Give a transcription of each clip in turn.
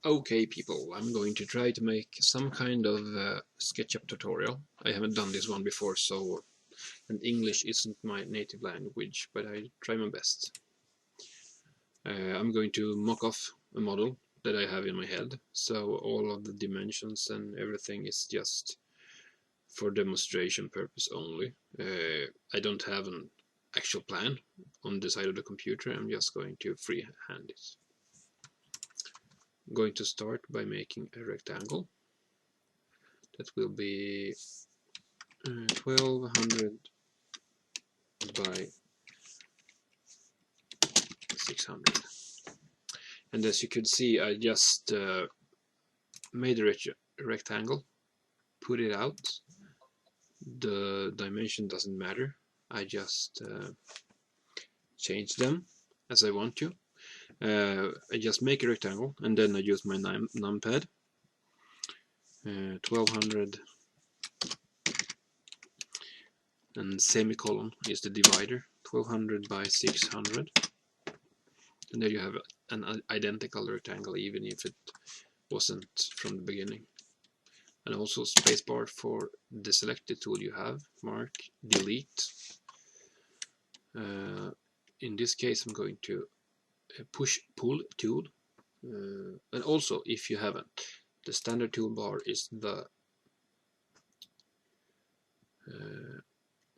Okay people, I'm going to try to make some kind of SketchUp tutorial. I haven't done this one before, and English isn't my native language, but I try my best. I'm going to mock off a model that I have in my head, so all of the dimensions and everything is just for demonstration purpose only. I don't have an actual plan on the side of the computer, I'm just going to freehand it. I'm going to start by making a rectangle that will be 1200 by 600, and as you could see I just made a rectangle, put it out. The dimension doesn't matter, I just change them as I want to. I just make a rectangle and then I use my numpad. 1200 and semicolon is the divider, 1200 by 600, and there you have an identical rectangle even if it wasn't from the beginning. And also spacebar for the selected tool you have, mark, delete. In this case I'm going to push pull tool, and also if you haven't, the standard toolbar is the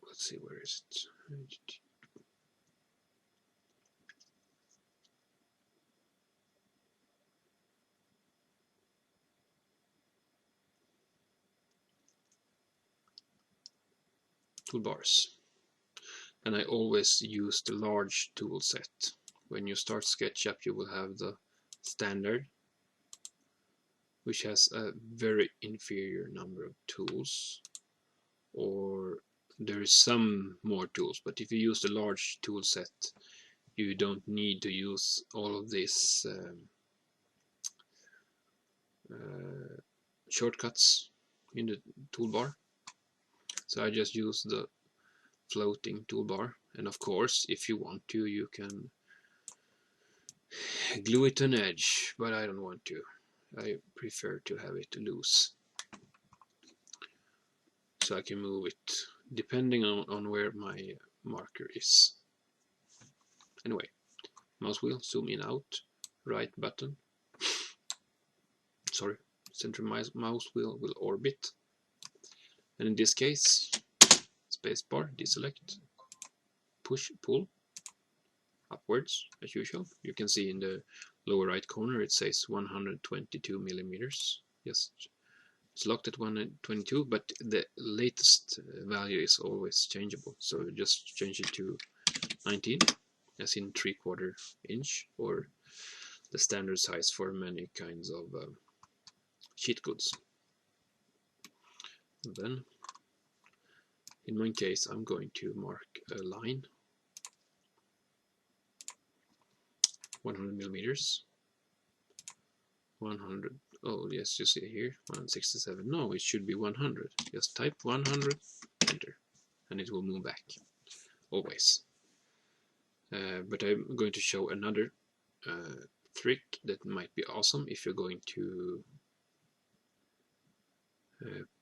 let's see, where is it? Toolbars. And I always use the large tool set. When you start SketchUp you will have the standard, which has a very inferior number of tools, or there is some more tools, but if you use the large tool set you don't need to use all of these shortcuts in the toolbar. So I just use the floating toolbar, and of course if you want to you can glue it to an edge, but I don't want to. I prefer to have it loose, so I can move it depending on where my marker is. Anyway, mouse wheel, zoom in out, right button, sorry, center mouse wheel will orbit, and in this case spacebar, deselect, push, pull upwards as usual. You can see in the lower right corner it says 122 millimeters. Just it's locked at 122, but the latest value is always changeable, so just change it to 19, as in 3/4 inch, or the standard size for many kinds of sheet goods. And then in my case I'm going to mark a line 100 millimeters, 100. Oh yes, you see here 167. No, it should be 100. Just type 100, enter, and it will move back always. But I'm going to show another trick that might be awesome if you're going to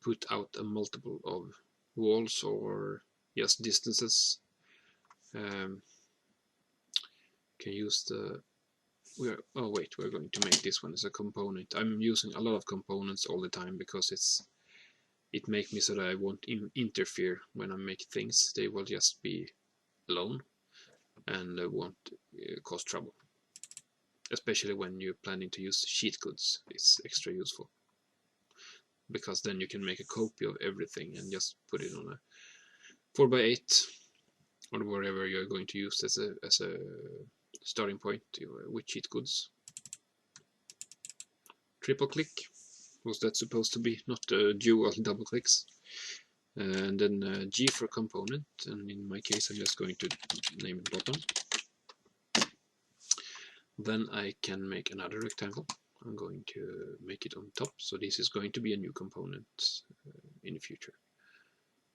put out a multiple of walls or just distances. Can use the we're going to make this one as a component. I'm using a lot of components all the time because it makes me so that I won't interfere when I make things. They will just be alone and won't cause trouble. Especially when you're planning to use sheet goods, it's extra useful, because then you can make a copy of everything and just put it on a 4x8 or wherever you're going to use as a starting point with sheet goods. Triple click, was that supposed to be, not dual double clicks. And then G for component, and in my case I'm just going to name it bottom. Then I can make another rectangle. I'm going to make it on top, so this is going to be a new component in the future.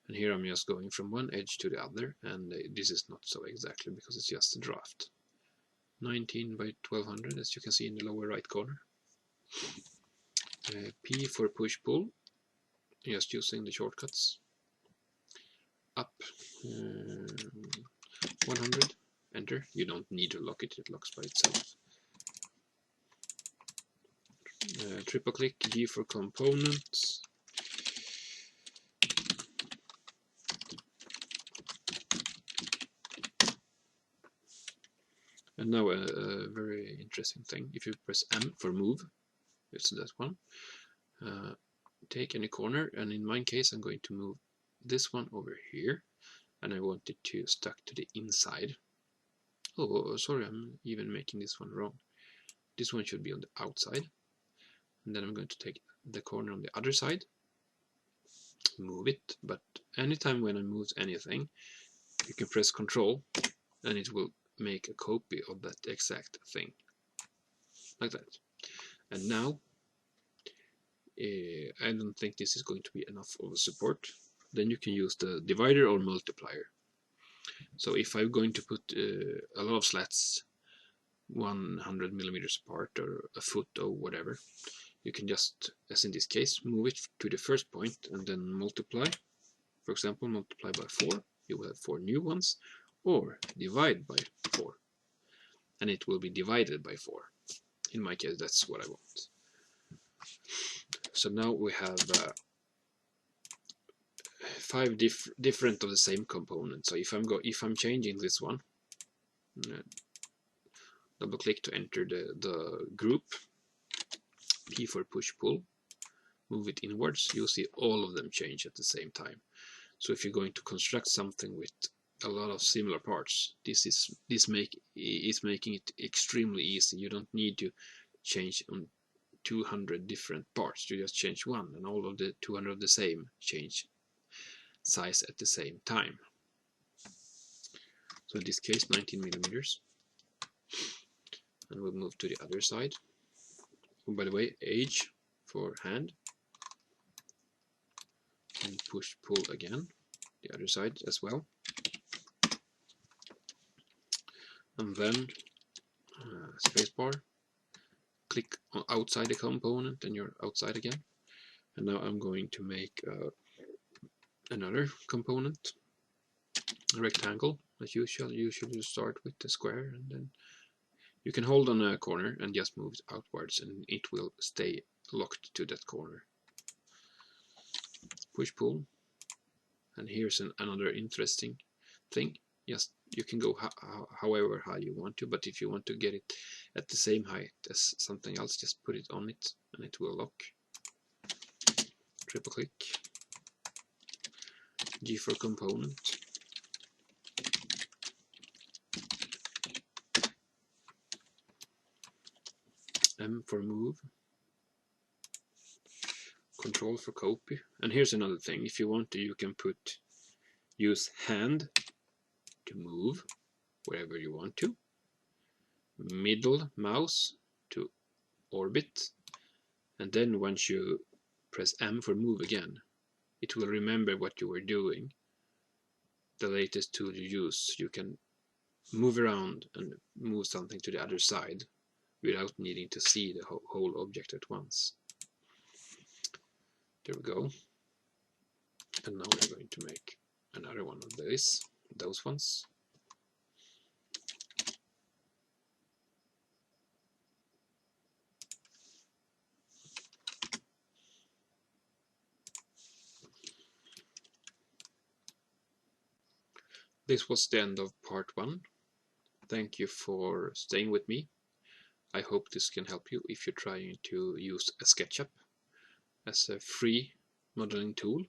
And here I'm just going from one edge to the other, and this is not so exactly because it's just a draft. 19 by 1200, as you can see in the lower right corner. P for push-pull, just using the shortcuts. Up 100, enter. You don't need to lock it, it locks by itself. Triple click, G for components. And now a very interesting thing, if you press M for move, it's that one, take any corner, and in my case I'm going to move this one over here, and I want it to stuck to the inside. Oh, sorry, I'm even making this one wrong. This one should be on the outside, and then I'm going to take the corner on the other side, move it, but anytime when I move anything, you can press Ctrl, and it will make a copy of that exact thing, like that. And now, I don't think this is going to be enough of a support. Then you can use the divider or multiplier. So if I'm going to put a lot of slats 100 millimeters apart, or a foot or whatever, you can just, as in this case, move it to the first point and then multiply. For example, multiply by 4, you will have 4 new ones, or divide by 4, and it will be divided by 4. In my case, that's what I want. So now we have 5 different of the same component. So if I'm changing this one, double click to enter the group, P for push pull, move it inwards, you'll see all of them change at the same time. So if you're going to construct something with a lot of similar parts, this is making it extremely easy. You don't need to change on 200 different parts. You just change one, and all of the 200 of the same change size at the same time. So in this case, 19 millimeters, and we'll move to the other side. Oh, by the way, H for hand, and push pull again, the other side as well, and then spacebar, click on outside the component, and you're outside again. And now I'm going to make another component, a rectangle as usual. Usually you start with the square, and then you can hold on a corner and just move it outwards, and it will stay locked to that corner. Push pull, and here's another interesting thing. Just you can go however high you want to, but if you want to get it at the same height as something else, just put it on it and it will lock. Triple click, G for component, M for move, Control for copy. And here's another thing, if you want to, you can use hand to move wherever you want to, middle mouse to orbit, and then once you press M for move again, it will remember what you were doing. The latest tool you use, you can move around and move something to the other side without needing to see the whole object at once. There we go. And now we're going to make another one of those ones. This was the end of part 1. Thank you for staying with me. I hope this can help you if you're trying to use a SketchUp as a free modeling tool.